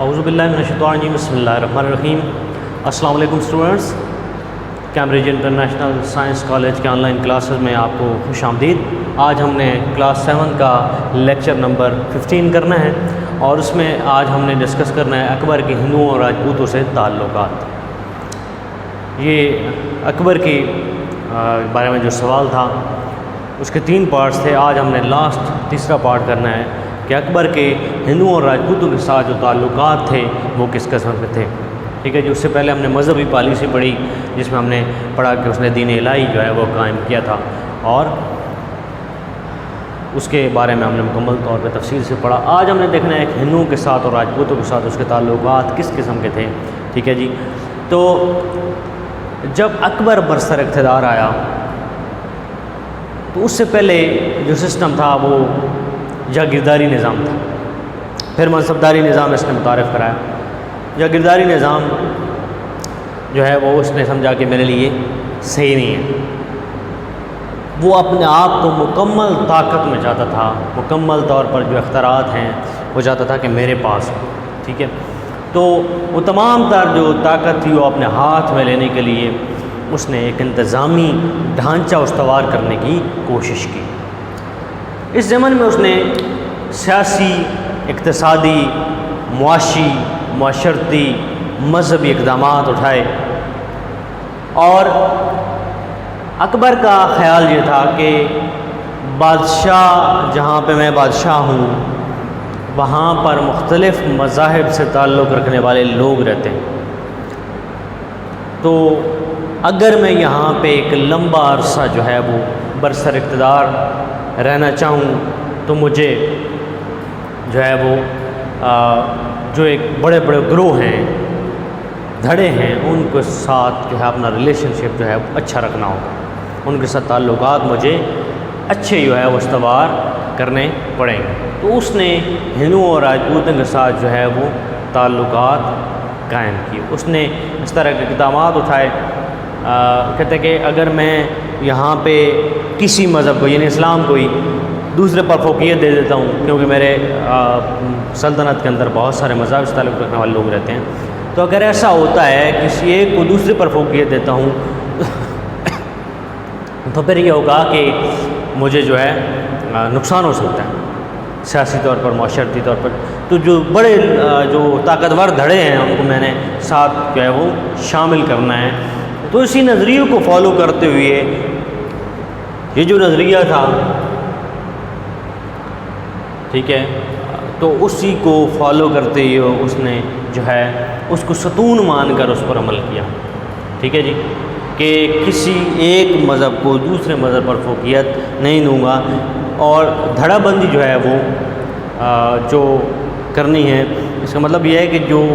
اعوذ باللہ من الشیطان الرجیم بسم اللہ الرحمن الرحیم۔ السلام علیکم students, Cambridge international science college کے آن لائن کلاسز میں آپ کو خوش آمدید۔ آج ہم نے کلاس 7 کا لیکچر نمبر 15 کرنا ہے اور اس میں آج ہم نے ڈسکس کرنا ہے اکبر کے ہندوؤں اور راجپوتوں سے تعلقات۔ یہ اکبر کے بارے میں جو سوال تھا اس کے 3 پارٹس تھے۔ آج ہم نے لاسٹ تیسرا پارٹ کرنا ہے کہ اکبر کے ہندوؤں اور راجپوتوں کے ساتھ جو تعلقات تھے وہ کس قسم کے تھے، ٹھیک ہے جی۔ اس سے پہلے ہم نے مذہبی پالیسی پڑھی جس میں ہم نے پڑھا کہ اس نے دین الہی جو ہے وہ قائم کیا تھا اور اس کے بارے میں ہم نے مکمل طور پہ تفصیل سے پڑھا۔ آج ہم نے دیکھنا ہے کہ ہندوؤں کے ساتھ اور راجپوتوں کے ساتھ اس کے تعلقات کس قسم کے تھے، ٹھیک ہے جی۔ تو جب اکبر برسر اقتدار آیا تو اس سے پہلے جو سسٹم تھا وہ جاگیرداری نظام تھا، پھر منصبداری نظام اس نے متعارف کرایا۔ جاگیرداری نظام جو ہے وہ اس نے سمجھا کہ میرے لیے صحیح نہیں ہے، وہ اپنے آپ کو مکمل طاقت میں چاہتا تھا، مکمل طور پر جو اختیارات ہیں وہ چاہتا تھا کہ میرے پاس ہو، ٹھیک ہے۔ تو وہ تمام تر جو طاقت تھی وہ اپنے ہاتھ میں لینے کے لیے اس نے ایک انتظامی ڈھانچہ استوار کرنے کی کوشش کی۔ اس زمن میں اس نے سیاسی، اقتصادی، معاشی، معاشرتی، مذہبی اقدامات اٹھائے اور اکبر کا خیال یہ تھا کہ بادشاہ جہاں پہ میں بادشاہ ہوں وہاں پر مختلف مذاہب سے تعلق رکھنے والے لوگ رہتے ہیں، تو اگر میں یہاں پہ ایک لمبا عرصہ جو ہے وہ برسر اقتدار رہنا چاہوں تو مجھے جو ہے وہ جو ایک بڑے بڑے گروہ ہیں، دھڑے ہیں، ان کے ساتھ جو ہے اپنا ریلیشن شپ جو ہے اچھا رکھنا ہوگا، ان کے ساتھ تعلقات مجھے اچھے جو ہے وہ استوار کرنے پڑیں گے۔ تو اس نے ہندوؤں اور راجپوتوں کے ساتھ جو ہے وہ تعلقات قائم کیے۔ اس نے اس طرح کے اقدامات اٹھائے، کہتے کہ اگر میں یہاں پہ کسی مذہب کو یعنی اسلام کو ہی دوسرے پر فوقیت دے دیتا ہوں، کیونکہ میرے سلطنت کے اندر بہت سارے مذہب سے تعلق رکھنے والے لوگ رہتے ہیں، تو اگر ایسا ہوتا ہے کسی ایک کو دوسرے پر فوقیت دیتا ہوں تو پھر یہ ہوگا کہ مجھے جو ہے نقصان ہو سکتا ہے سیاسی طور پر، معاشرتی طور پر۔ تو جو بڑے جو طاقتور دھڑے ہیں ان کو میں نے ساتھ جو ہے وہ شامل کرنا ہے۔ تو اسی نظریے کو فالو کرتے ہوئے یہ جو نظریہ تھا، ٹھیک ہے، تو اسی کو فالو کرتے ہوئے اس نے جو ہے اس کو ستون مان کر اس پر عمل کیا، ٹھیک ہے جی، کہ کسی ایک مذہب کو دوسرے مذہب پر فوقیت نہیں دوں گا، اور دھڑا بندی جو ہے وہ جو کرنی ہے، اس کا مطلب یہ ہے کہ جو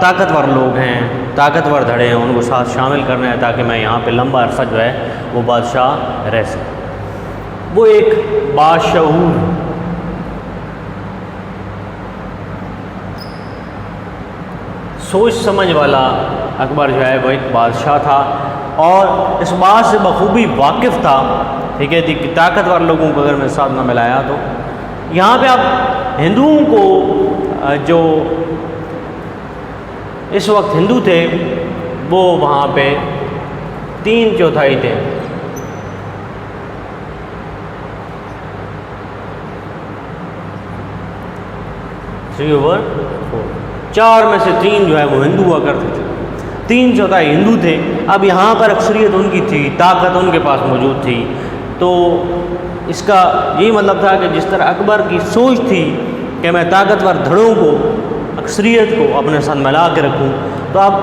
طاقتور لوگ ہیں، طاقتور دھڑے ہیں، ان کو ساتھ شامل کرنا ہے تاکہ میں یہاں پہ لمبا عرصہ جو ہے وہ بادشاہ رہ سکے۔ وہ ایک باشعور سوچ سمجھ والا اکبر جو ہے وہ ایک بادشاہ تھا اور اس بات سے بخوبی واقف تھا، ٹھیک ہے، کہ طاقتور لوگوں کو اگر میں ساتھ نہ ملایا تو یہاں پہ آپ ہندوؤں کو جو اس وقت ہندو تھے وہ وہاں پہ 3/4 تھے، 3/4، 4 میں سے 3 جو ہے وہ ہندو ہوا کرتے تھے، 3/4 ہندو تھے۔ اب یہاں پر اکثریت ان کی تھی، طاقت ان کے پاس موجود تھی، تو اس کا یہی مطلب تھا کہ جس طرح اکبر کی سوچ تھی کہ میں طاقتور دھڑوں کو، اکثریت کو اپنے ساتھ ملا کے رکھوں، تو اب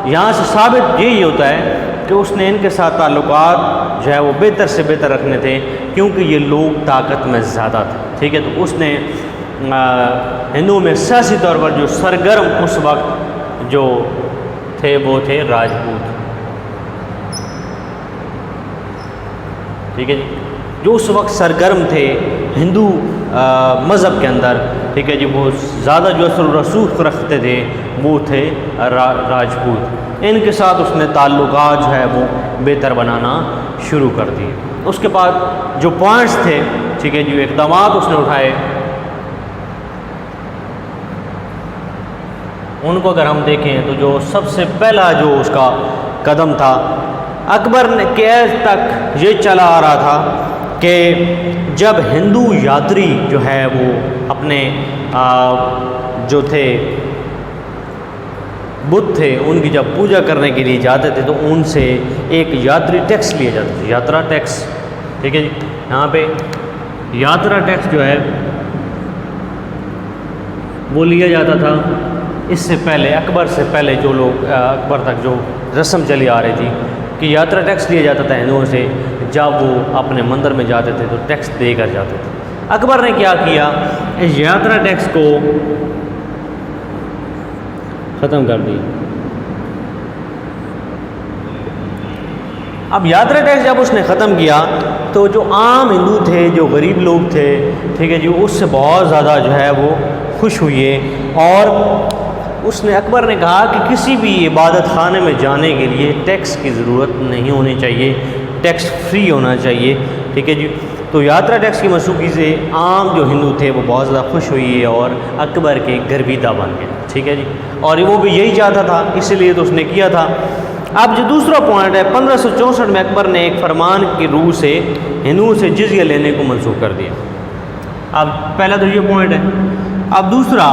یہاں سے ثابت یہی ہوتا ہے کہ اس نے ان کے ساتھ تعلقات جو ہے وہ بہتر سے بہتر رکھنے تھے کیونکہ یہ لوگ طاقت میں زیادہ تھے، ٹھیک ہے۔ تو اس نے ہندوؤں میں سیاسی طور پر جو سرگرم اس وقت جو تھے وہ تھے راجپوت، ٹھیک ہے جی، جو اس وقت سرگرم تھے ہندو مذہب کے اندر، ٹھیک ہے جی، وہ زیادہ جو اثر و رسوخ رکھتے تھے وہ تھے راجپوت۔ ان کے ساتھ اس نے تعلقات جو ہے وہ بہتر بنانا شروع کر دیے۔ اس کے بعد جو پوائنٹس تھے، ٹھیک ہے جی، اقدامات اس نے اٹھائے، ان کو اگر ہم دیکھیں تو جو سب سے پہلا جو اس کا قدم تھا، اکبر نے کیز تک یہ چلا آ رہا تھا کہ جب ہندو یاتری جو ہے وہ اپنے جو تھے بت تھے ان کی جب پوجا کرنے کے لیے جاتے تھے تو ان سے ایک یاتری ٹیکس لیا جاتا تھا، یاترا ٹیکس. ٹھیک ہے جی، یہاں پہ یاترا ٹیکس جو ہے وہ لیا جاتا تھا. اس سے پہلے اکبر سے پہلے جو لوگ اکبر تک جو رسم چلی آ رہی تھی کہ یاترا ٹیکس لیا جاتا تھا ہندوؤں سے، جب وہ اپنے مندر میں جاتے تھے تو ٹیکس دے کر جاتے تھے. اکبر نے کیا کیا، اس یاترا ٹیکس کو ختم کر دی. اب یاترا ٹیکس جب اس نے ختم کیا تو جو عام ہندو تھے، جو غریب لوگ تھے، ٹھیک ہے جی، اس سے بہت زیادہ جو ہے وہ خوش ہوئے. اور اس نے اکبر نے کہا کہ کسی بھی عبادت خانے میں جانے کے لیے ٹیکس کی ضرورت نہیں ہونی چاہیے، ٹیکس فری ہونا چاہیے. ٹھیک ہے جی، تو یاترا ٹیکس کی منسوخی سے عام جو ہندو تھے وہ بہت زیادہ خوش ہوئی اور اکبر کے گرویدہ بن گئے. ٹھیک ہے جی، اور وہ بھی یہی چاہتا تھا، اسی لیے تو اس نے کیا تھا. اب جو دوسرا پوائنٹ ہے، 1564 میں اکبر نے ایک فرمان کی روح سے ہندوؤں سے جزیہ لینے کو منسوخ کر دیا. اب پہلا تو یہ پوائنٹ ہے. اب دوسرا،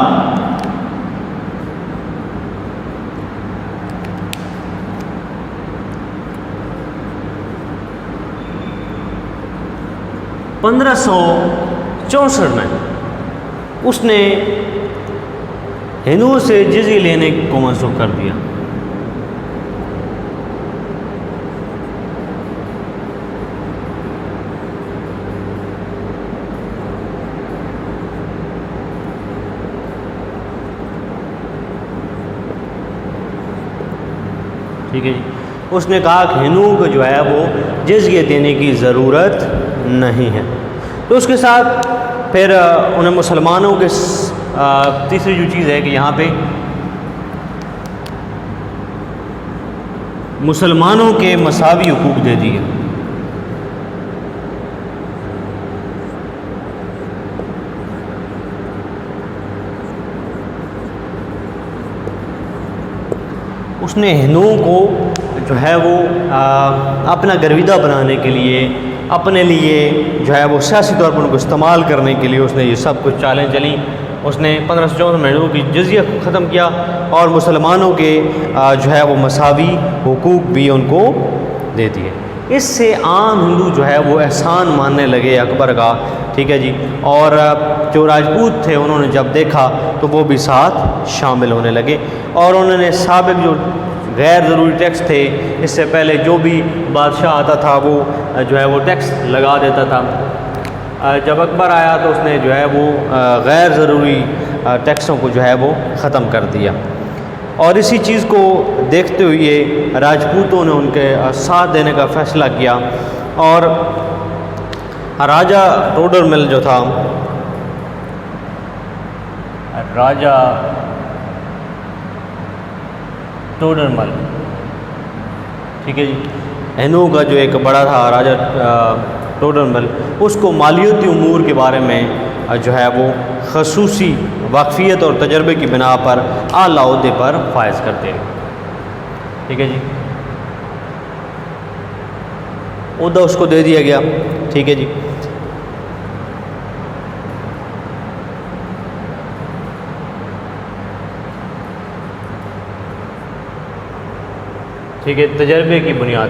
پندرہ سو چونسٹھ میں اس نے ہندوؤں سے جزیہ لینے کو منسوخ کر دیا. ٹھیک ہے جی، اس نے کہا کہ ہندوؤں کو جو ہے وہ جزیہ دینے کی ضرورت نہیں ہے. تو اس کے ساتھ پھر انہیں مسلمانوں کے تیسری جو چیز ہے کہ یہاں پہ مسلمانوں کے مساوی حقوق دے دیے. اس نے ہندوؤں کو جو ہے وہ اپنا گرویدہ بنانے کے لیے، اپنے لیے جو ہے وہ سیاسی طور پر ان کو استعمال کرنے کے لیے اس نے یہ سب کچھ چالیں چلیں. اس نے 1564 میں ہندوؤں کی جزیہ کو ختم کیا اور مسلمانوں کے جو ہے وہ مساوی حقوق بھی ان کو دے دیے. اس سے عام ہندو جو ہے وہ احسان ماننے لگے اکبر کا. ٹھیک ہے جی، اور جو راجپوت تھے انہوں نے جب دیکھا تو وہ بھی ساتھ شامل ہونے لگے اور انہوں نے سابق جو غیر ضروری ٹیکس تھے، اس سے پہلے جو بھی بادشاہ آتا تھا وہ جو ہے وہ ٹیکس لگا دیتا تھا. جب اکبر آیا تو اس نے جو ہے وہ غیر ضروری ٹیکسوں کو جو ہے وہ ختم کر دیا. اور اسی چیز کو دیکھتے ہوئے راجپوتوں نے ان کے ساتھ دینے کا فیصلہ کیا اور راجہ ٹوڈر مل جو تھا، راجہ ٹوڈر مل، ٹھیک ہے جی، ہندوؤں کا جو ایک بڑا تھا راجہ ٹوڈر مل، اس کو مالیاتی امور کے بارے میں جو ہے وہ خصوصی واقفیت اور تجربے کی بنا پر اعلیٰ عہدے پر فائز کرتے ہیں. ٹھیک ہے جی، عہدہ اس کو دے دیا گیا. ٹھیک ہے جی، ٹھیک ہے، تجربے کی بنیاد.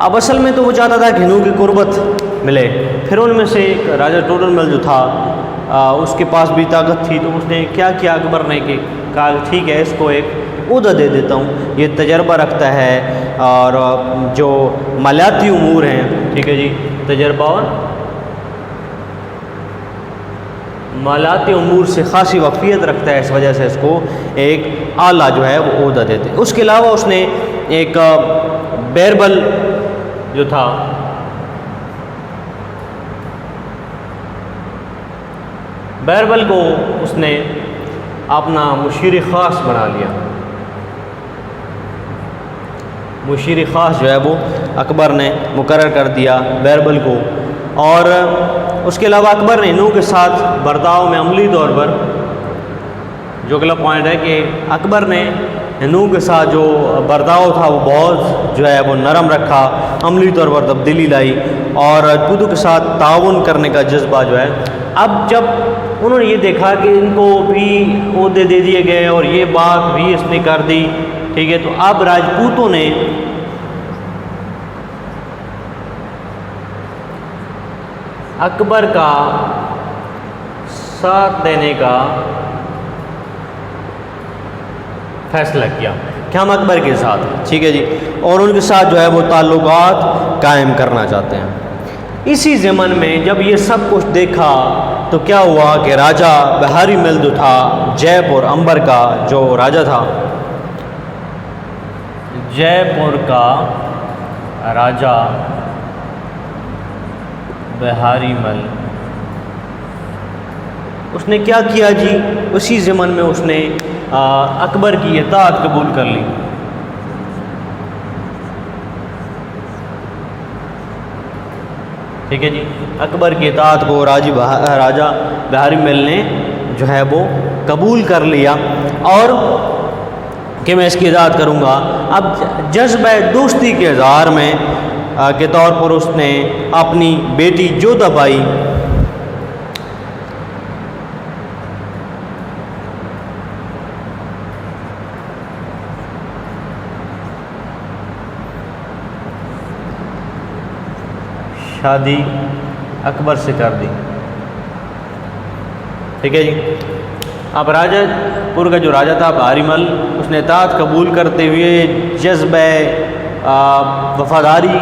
اب اصل میں تو وہ چاہتا تھا کہ ہندوؤں کی قربت ملے. پھر ان میں سے ایک راجہ ٹوڈر مل جو تھا اس کے پاس بھی طاقت تھی، تو اس نے کیا کیا، اکبر نے کہ کہا ٹھیک ہے اس کو ایک عہدہ دے دیتا ہوں، یہ تجربہ رکھتا ہے اور جو مالیاتی امور ہیں، ٹھیک ہے جی، تجربہ اور مالیاتی امور سے خاصی واقفیت رکھتا ہے، اس وجہ سے اس کو ایک اعلیٰ جو ہے وہ عہدہ دیتے. اس کے علاوہ اس نے ایک بیربل جو تھا، بیربل کو اس نے اپنا مشیر خاص بنا لیا. مشیر خاص جو ہے وہ اکبر نے مقرر کر دیا بیربل کو. اور اس کے علاوہ اکبر نے ہندوؤں کے ساتھ برتاؤ میں عملی طور پر جو اگلا پوائنٹ ہے کہ اکبر نے ہندوؤں کے ساتھ جو برتاؤ تھا وہ بہت جو ہے وہ نرم رکھا، عملی طور پر تبدیلی لائی اور راجپوتوں کے ساتھ تعاون کرنے کا جذبہ جو ہے، اب جب انہوں نے یہ دیکھا کہ ان کو بھی عہدے دے دیے گئے اور یہ بات بھی اس نے کر دی، ٹھیک ہے، تو اب راجپوتوں نے اکبر کا ساتھ دینے کا فیصلہ کیا کہ ہم اکبر کے ساتھ ہیں، ٹھیک ہے جی، اور ان کے ساتھ جو ہے وہ تعلقات قائم کرنا چاہتے ہیں۔ اسی ضمن میں جب یہ سب کچھ دیکھا تو کیا ہوا کہ راجہ بہاری مل جو تھا جے پور امبر کا جو راجہ تھا، جے پور کا راجہ بہاری مل، اس نے کیا کیا جی، اسی ضمن میں اس نے اکبر کی اطاعت قبول کر لی۔ ٹھیک ہے جی، اکبر کی اطاعت کو راجہ بہاری مل نے جو ہے وہ قبول کر لیا اور کہ میں اس کی اطاعت کروں گا۔ اب جذبہ دوستی کے اظہار میں کے طور پر اس نے اپنی بیٹی جودھا بائی شادی اکبر سے کر دی۔ ٹھیک ہے جی، اب راجہ پور کا جو راجہ تھا بہاری مل، اس نے اطاعت قبول کرتے ہوئے جذبہ وفاداری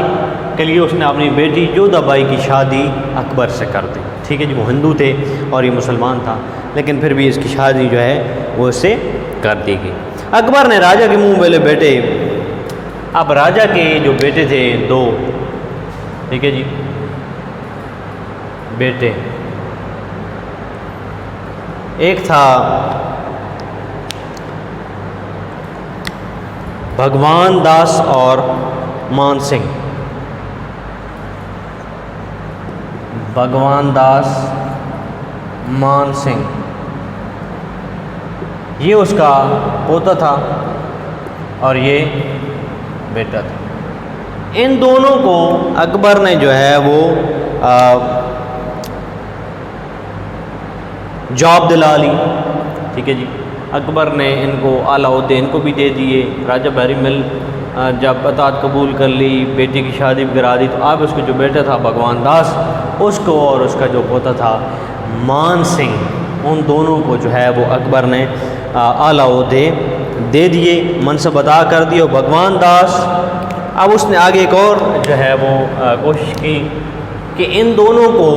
کے لیے اس نے اپنی بیٹی جودھا بائی کی شادی اکبر سے کر دی۔ ٹھیک ہے جی، وہ ہندو تھے اور یہ مسلمان تھا، لیکن پھر بھی اس کی شادی جو ہے وہ اس سے کر دی گئی۔ اکبر نے راجہ کے منہ والے بیٹے، اب راجہ کے جو بیٹے تھے دو، ٹھیک ہے جی، بیٹے، ایک تھا بھگوان داس اور مان سنگھ، بھگوان داس مان سنگھ، یہ اس کا پوتا تھا اور یہ بیٹا تھا۔ ان دونوں کو اکبر نے جو ہے وہ جاب دلا لی۔ ٹھیک ہے جی، اکبر نے ان کو اعلیٰ عہدے ان کو بھی دے دیے۔ راجہ بہاری مل جب اطاعت قبول کر لی، بیٹی کی شادی بھی کرا دی، تو اب اس کا جو بیٹا تھا بھگوان داس، اس کو اور اس کا جو پوتا تھا مان سنگھ، ان دونوں کو جو ہے وہ اکبر نے اعلیٰ عہدے دے دیے، منصب عطا کر دیے۔ اور بھگوان داس اب اس نے آگے ایک اور جو ہے وہ کوشش کی کہ ان دونوں کو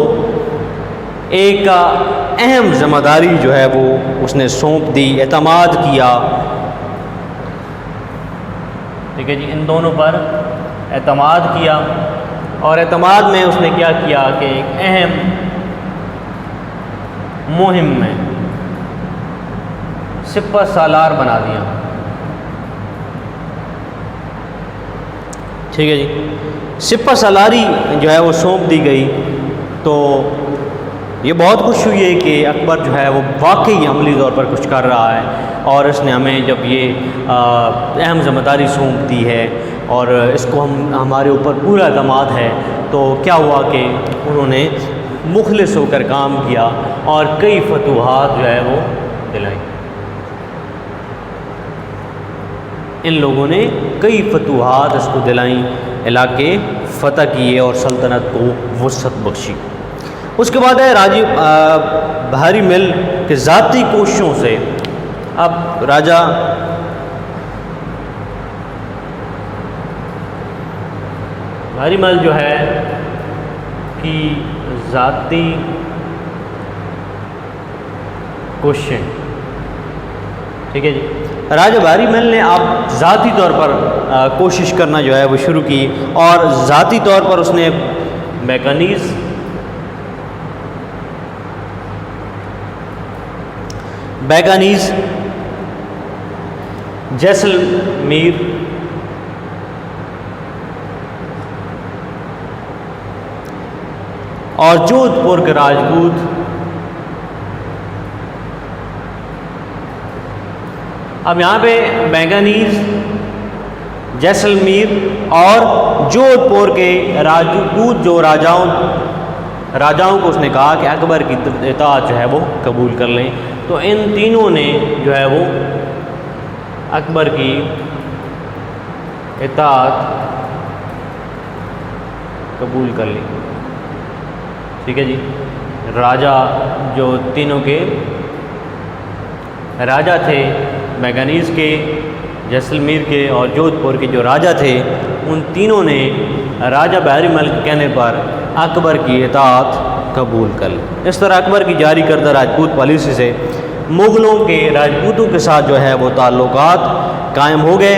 ایک اہم ذمہ داری جو ہے وہ اس نے سونپ دی، اعتماد کیا۔ ٹھیک ہے جی، ان دونوں پر اعتماد کیا، اور اعتماد میں اس نے کیا کیا کہ ایک اہم مہم میں سپہ سالار بنا دیا۔ ٹھیک ہے جی، سپہ سالاری جو ہے وہ سونپ دی گئی، تو یہ بہت خوش ہوئی ہے کہ اکبر جو ہے وہ واقعی عملی طور پر کچھ کر رہا ہے، اور اس نے ہمیں جب یہ اہم ذمہ داری سونپ دی ہے اور اس کو ہمارے اوپر پورا اعتماد ہے، تو کیا ہوا کہ انہوں نے مخلص ہو کر کام کیا اور کئی فتوحات جو ہے وہ دلائیں۔ ان لوگوں نے کئی فتوحات اس کو دلائیں، علاقے فتح کیے اور سلطنت کو وسعت بخشی۔ اس کے بعد ہے راجہ بہاری مل کے ذاتی کوششوں سے، اب راجہ بہاری مل جو ہے کی ذاتی کوششیں، ٹھیک ہے جی، راجہ بہاری مل نے اب ذاتی طور پر کوشش کرنا جو ہے وہ شروع کی، اور ذاتی طور پر اس نے بیکانیز، جیسلمیر، اور جودھ پور کے راجپوت اب یہاں پہ مینگنیز، جیسلمیر اور جودھ پور کے راجپوت جو راجاؤں کو اس نے کہا کہ اکبر کی اطاعت جو ہے وہ قبول کر لیں، تو ان تینوں نے جو ہے وہ اکبر کی اطاعت قبول کر لی. ٹھیک ہے جی. راجا جو تینوں کے راجا تھے، مینگنیز کے، جیسلمیر کے اور جودھ پور کے جو راجا تھے، ان تینوں نے راجہ بہاری مل کے کہنے پر اکبر کی اطاعت قبول کر لی. اس طرح اکبر کی جاری کردہ راجپوت پالیسی سے مغلوں کے راجپوتوں کے ساتھ جو ہے وہ تعلقات قائم ہو گئے،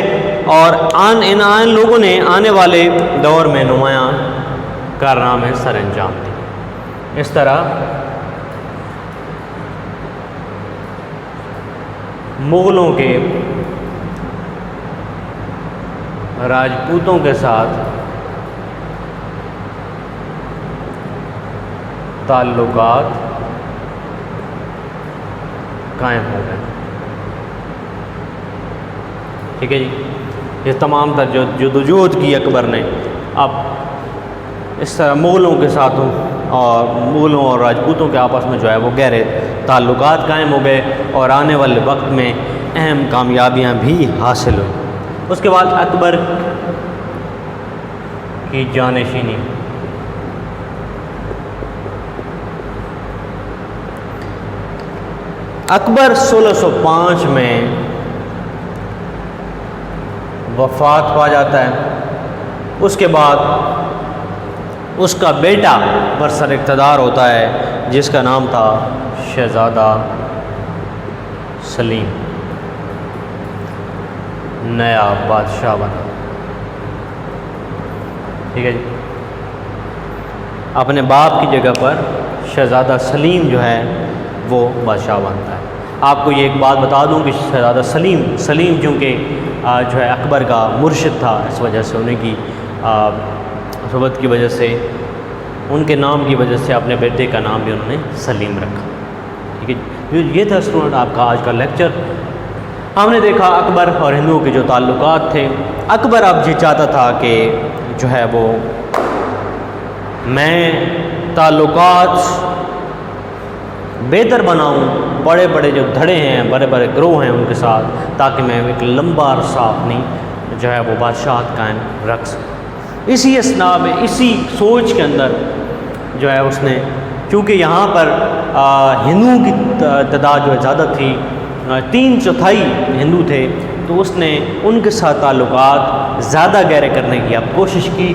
اور ان لوگوں نے آنے والے دور میں نمایاں کارنامے سر انجام دیے. اس طرح مغلوں کے راجپوتوں کے ساتھ تعلقات قائم ہو گئے. ٹھیک ہے جی. یہ تمام تر جو جدوجہد کی اکبر نے، اب اس طرح مغلوں کے ساتھوں اور مغلوں اور راجپوتوں کے آپس میں جو ہے وہ گہرے تعلقات قائم ہو گئے، اور آنے والے وقت میں اہم کامیابیاں بھی حاصل ہوئیں. اس کے بعد اکبر کی جانشینی. اکبر 1605 میں وفات پا جاتا ہے. اس کے بعد اس کا بیٹا برسر اقتدار ہوتا ہے، جس کا نام تھا شہزادہ سلیم. نیا بادشاہ بنا. ٹھیک ہے جی. اپنے باپ کی جگہ پر شہزادہ سلیم جو ہے وہ بادشاہ بنتا ہے. آپ کو یہ ایک بات بتا دوں کہ شہزادہ سلیم چونکہ جو ہے اکبر کا مرشد تھا، اس وجہ سے انہیں کی صحبت کی وجہ سے، ان کے نام کی وجہ سے اپنے بیٹے کا نام بھی انہوں نے سلیم رکھا. ٹھیک ہے. یہ تھا اسٹوڈنٹ آپ کا آج کا لیکچر. ہم نے دیکھا اکبر اور ہندوؤں کے جو تعلقات تھے. اکبر اب یہ چاہتا تھا کہ جو ہے وہ میں تعلقات بہتر بناؤں، بڑے بڑے جو دھڑے ہیں، بڑے بڑے گروہ ہیں ان کے ساتھ، تاکہ میں ایک لمبا عرصہ اپنی جو ہے وہ بادشاہت قائم رکھ سکوں. اسی اسنا میں، اسی سوچ کے اندر جو ہے اس نے، چونکہ یہاں پر ہندوؤں کی تعداد جو ہے زیادہ تھی، 3/4 ہندو تھے، تو اس نے ان کے ساتھ تعلقات زیادہ گہرے کرنے کی اب کوشش کی.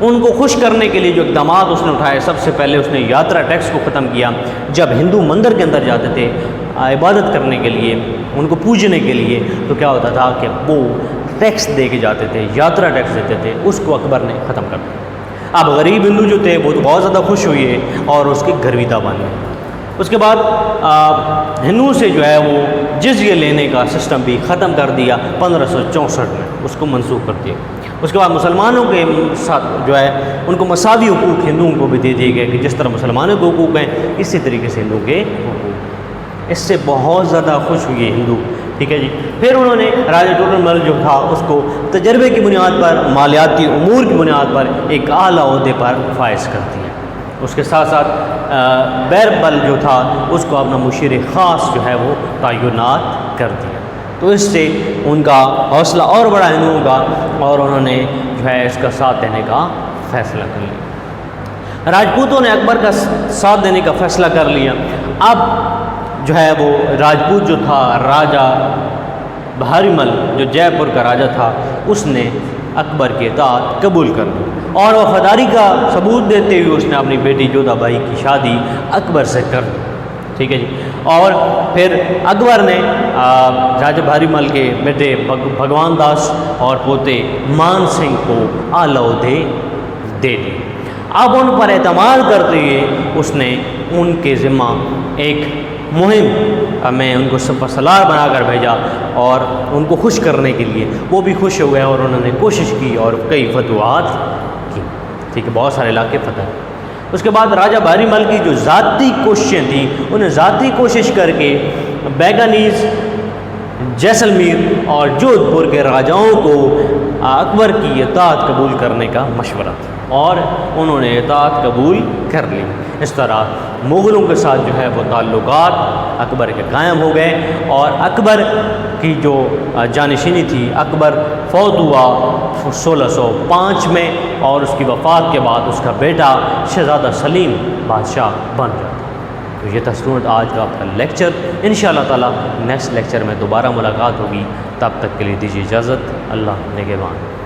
ان کو خوش کرنے کے لیے جو اقدامات اس نے اٹھائے، سب سے پہلے اس نے یاترا ٹیکس کو ختم کیا. جب ہندو مندر کے اندر جاتے تھے عبادت کرنے کے لیے، ان کو پوجنے کے لیے، تو کیا ہوتا تھا کہ وہ ٹیکس دے کے جاتے تھے، یاترا ٹیکس دیتے تھے. اس کو اکبر نے ختم کر دیا. اب غریب ہندو جو تھے وہ تو بہت زیادہ خوش ہوئے اور اس کی گرویدہ بن گئے. اس کے بعد ہندوؤں سے جو ہے وہ جزیہ لینے کا سسٹم بھی ختم کر دیا 1564 میں، اس کو منسوخ کر دیا. اس کے بعد مسلمانوں کے ساتھ جو ہے ان کو مساوی حقوق ہندوؤں کو بھی دے دیے گئے، کہ جس طرح مسلمانوں کے حقوق ہیں اسی طریقے سے ہندوؤں کے حقوق. اس سے بہت زیادہ خوش ہوئے ہندو. ٹھیک ہے جی. پھر انہوں نے راجہ ٹوڈر مل جو تھا اس کو تجربے کی بنیاد پر، مالیاتی امور کی بنیاد پر ایک اعلیٰ عہدے پر فائز کر دیا. اس کے ساتھ ساتھ بیربل جو تھا اس کو اپنا مشیر خاص جو ہے وہ تعینات کر دیا. تو اس سے ان کا حوصلہ اور بڑا ہندوؤں کا، اور انہوں نے جو ہے اس کا ساتھ دینے کا فیصلہ کر لیا. راجپوتوں نے اکبر کا ساتھ دینے کا فیصلہ کر لیا. اب جو ہے وہ راجپوت جو تھا، راجہ بہاری مل جو جے پور کا راجہ تھا، اس نے اکبر کی اطاعت قبول کر لی، اور وفاداری کا ثبوت دیتے ہوئے اس نے اپنی بیٹی جودھا بائی کی شادی اکبر سے کر دی. ٹھیک ہے جی. اور پھر اکبر نے راجہ بہاری مل کے بیٹے بھگوان داس اور پوتے مان سنگھ کو اعلیٰ عہدے دے دیے. اب ان پر اعتماد کرتے ہوئے اس نے ان کے ذمہ ایک مہم میں ان کو سپہ سالار بنا کر بھیجا، اور ان کو خوش کرنے کے لیے وہ بھی خوش ہوئے، اور انہوں نے کوشش کی اور کئی فتوحات کی. ٹھیک ہے. بہت سارے علاقے فتح. اس کے بعد راجہ بہاری مل کی جو ذاتی کوششیں تھیں، انہیں ذاتی کوشش کر کے مینگنیز، جیسلمیر اور جودھ پور کے راجاؤں کو اکبر کی اطاعت قبول کرنے کا مشورہ تھا اور انہوں نے اطاعت قبول کر لی۔ اس طرح مغلوں کے ساتھ جو ہے وہ تعلقات اکبر کے قائم ہو گئے اور اکبر کی جو جانشینی تھی، اکبر فوت ہوا 1605 میں اور اس کی وفات کے بعد اس کا بیٹا شہزادہ سلیم بادشاہ بن جاتا۔ تو یہ تھا اسٹوڈنٹ آج کا آپ کا لیکچر۔ انشاءاللہ تعالی نیکسٹ لیکچر میں دوبارہ ملاقات ہوگی، تب تک کے لیے دیجیے اجازت۔ اللہ نگہبان۔